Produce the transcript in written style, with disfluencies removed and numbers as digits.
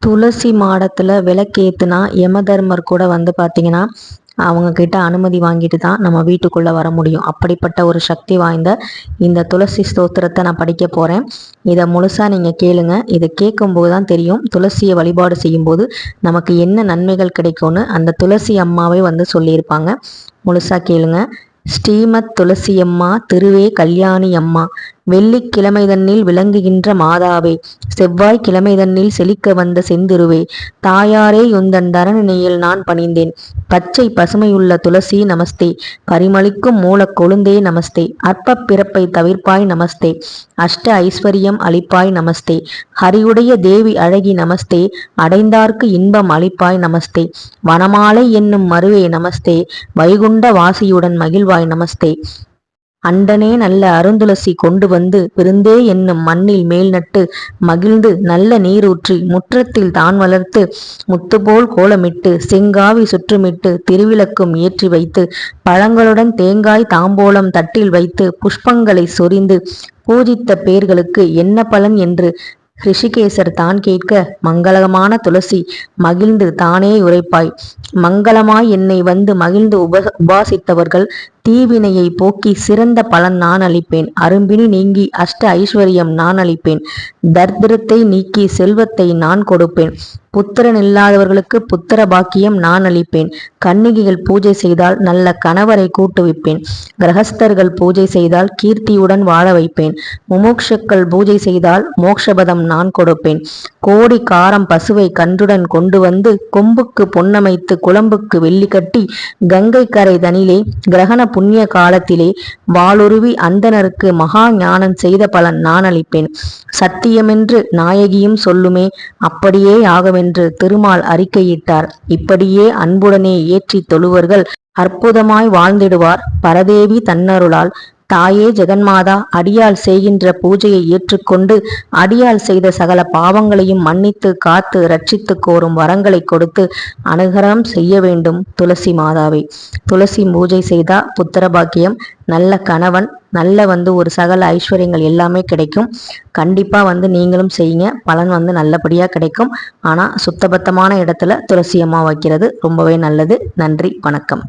துளசி மாடத்துல விளக்கேத்துனா யமதர்மர் கூட வந்து பாத்தீங்கன்னா அவங்க கிட்ட அனுமதி வாங்கிட்டு தான் நம்ம வீட்டுக்குள்ள வர முடியும். அப்படிப்பட்ட ஒரு சக்தி வாய்ந்த இந்த துளசி ஸ்தோத்திரத்தை நான் படிக்க போறேன். இதை முழுசா நீங்க கேளுங்க. இதை கேட்கும்போது தான் தெரியும் துளசியை வழிபாடு செய்யும்போது நமக்கு என்ன நன்மைகள் கிடைக்கும்னு அந்த துளசி அம்மாவே வந்து சொல்லியிருப்பாங்க. முழுசா கேளுங்க. ஸ்ரீமத் துளசியம்மா திருவே கல்யாணி அம்மா, வெள்ளிக்கிழமை தன்னில் விளங்குகின்ற மாதாவே, செவ்வாய் கிழமை தன்னில் செழிக்க வந்த செந்திருவே, தாயாரே யுந்தன் தரணியில் நான் பணிந்தேன். பச்சை பசுமையுள்ள துளசி நமஸ்தே, பரிமளிக்கும் மூலக் கொழுந்தே நமஸ்தே, அற்ப பிறப்பை தவிர்ப்பாய் நமஸ்தே, அஷ்ட ஐஸ்வர்யம் அளிப்பாய் நமஸ்தே, ஹரியுடைய தேவி அழகி நமஸ்தே, அடைந்தார்க்கு இன்பம் அளிப்பாய் நமஸ்தே, வனமாலை என்னும் மருவே நமஸ்தே, வைகுண்ட வாசியுடன் மகிழ்வாய் நமஸ்தே. அண்டனே நல்ல அருந்துளசி கொண்டு வந்து விருந்தே என்னும் மண்ணில் மேல் நட்டு மகிழ்ந்து நல்ல நீரூற்றி முற்றத்தில் தான் வளர்த்து முத்துபோல் கோலமிட்டு செங்காவி சுற்றுமிட்டு திருவிளக்கும் ஏற்றி வைத்து பழங்களுடன் தேங்காய் தாம்போலம் தட்டில் வைத்து புஷ்பங்களை சொரிந்து பூஜித்த பேர்களுக்கு என்ன பலன் என்று ரிஷிகேசர் தான் கேட்க, மங்களமான துளசி மகிழ்ந்து தானே உரைப்பாய். மங்களமாய் என்னை வந்து மகிழ்ந்து உபாசித்தவர்கள் தீவினையை போக்கி சிறந்த பலன் நான் அளிப்பேன். அரும்பினி நீங்கி அஷ்ட ஐஸ்வர்யம் நான் அளிப்பேன். தர்திரத்தை நீக்கி செல்வத்தை நான் கொடுப்பேன். புத்திரன் இல்லாதவர்களுக்கு புத்திர பாக்கியம் நான் அளிப்பேன். கன்னிகைகள் பூஜை செய்தால் நல்ல கணவரை கூட்டுவிப்பேன். கிரகஸ்தர்கள் பூஜை செய்தால் கீர்த்தியுடன் வாழ வைப்பேன். முமுட்சுக்கள் பூஜை செய்தால் மோக்ஷபதம் நான் கொடுப்பேன். கோடி காரம் பசுவை கன்றுடன் கொண்டு வந்து கொம்புக்கு பொன்னமைத்து குழம்புக்கு வெள்ளி கட்டி கங்கை கரை தனிலே கிரகண புண்ணிய காலத்திலே வாளுருவி அந்தனருக்கு மகா ஞானம் செய்த பலன் நான் அளிப்பேன். சத்தியமென்று நாயகியும் சொல்லுமே, அப்படியே ஆகவென்று திருமால் அறிக்கையிட்டார். இப்படியே அன்புடனே ஏற்றி தொழுவர்கள் அற்புதமாய் வாழ்ந்திடுவார். பரதேவி தன்னருளால் தாயே ஜெகன்மாதா அடியால் செய்கின்ற பூஜையை ஏற்றுக்கொண்டு அடியால் செய்த சகல பாவங்களையும் மன்னித்து காத்து ரட்சித்து கோரும் வரங்களை கொடுத்து அனுகிரகம் செய்ய வேண்டும் துளசி மாதாவை. துளசி பூஜை செய்தா புத்திர பாக்கியம், நல்ல கணவன், நல்ல ஒரு சகல ஐஸ்வர்யங்கள் எல்லாமே கிடைக்கும். கண்டிப்பா நீங்களும் செய்யுங்க. பலன் நல்லபடியா கிடைக்கும். ஆனா சுத்தபத்தமான இடத்துல துளசி அம்மா வைக்கிறது ரொம்பவே நல்லது. நன்றி, வணக்கம்.